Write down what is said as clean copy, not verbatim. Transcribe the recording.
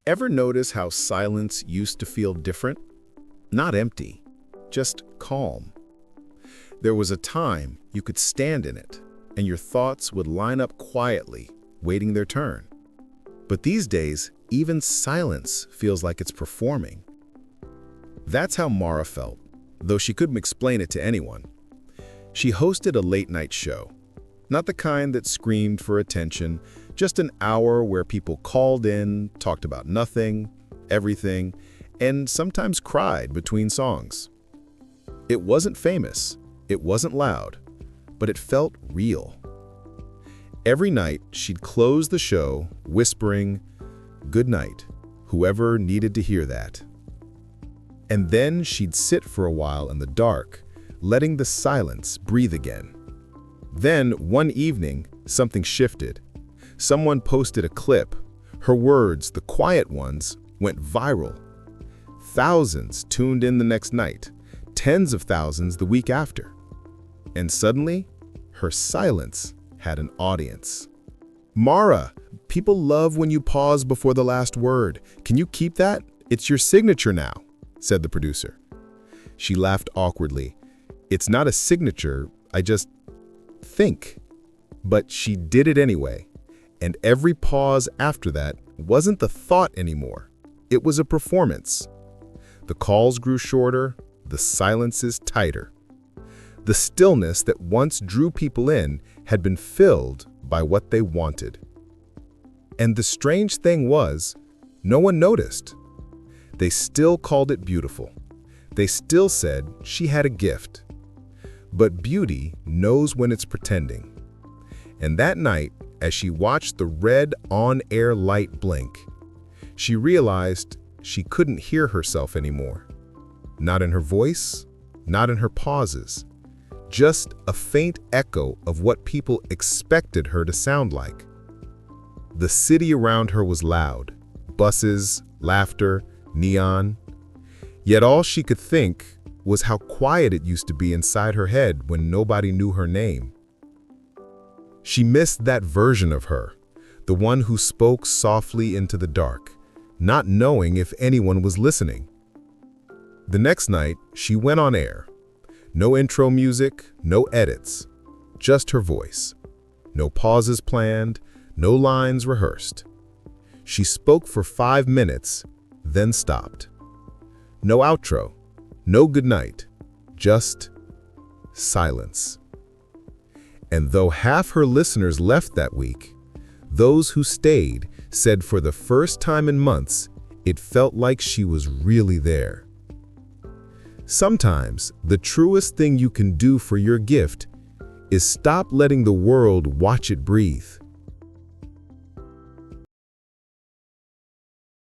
Ever notice how silence used to feel different? Not empty, just calm. There was a time you could stand in it, and your thoughts would line up quietly, waiting their turn. But these days, even silence feels like it's performing. That's how Mara felt, though she couldn't explain it to anyone. She hosted a late-night show. Not the kind that screamed for attention, just an hour where people called in, talked about nothing, everything, and sometimes cried between songs. It wasn't famous, it wasn't loud, but it felt real. Every night, she'd close the show whispering, "Good night," whoever needed to hear that. And then she'd sit for a while in the dark, letting the silence breathe again. Then, one evening, something shifted. Someone posted a clip. Her words, the quiet ones, went viral. Thousands tuned in the next night, tens of thousands the week after. And suddenly, her silence had an audience. "Mara, people love when you pause before the last word. Can you keep that? It's your signature now," said the producer. She laughed awkwardly. "It's not a signature, I just think." But she did it anyway. And every pause after that wasn't the thought anymore. It was a performance. The calls grew shorter, the silences tighter. The stillness that once drew people in had been filled by what they wanted. And the strange thing was, no one noticed. They still called it beautiful. They still said she had a gift. But beauty knows when it's pretending. And that night, as she watched the red on-air light blink, she realized she couldn't hear herself anymore. Not in her voice, not in her pauses, just a faint echo of what people expected her to sound like. The city around her was loud, buses, laughter, neon. Yet all she could think was how quiet it used to be inside her head when nobody knew her name. She missed that version of her, the one who spoke softly into the dark, not knowing if anyone was listening. The next night, she went on air. No intro music, no edits, just her voice. No pauses planned, no lines rehearsed. She spoke for 5 minutes, then stopped. No outro, no goodnight, just silence. And though half her listeners left that week, those who stayed said for the first time in months, it felt like she was really there. Sometimes, the truest thing you can do for your gift is stop letting the world watch it breathe.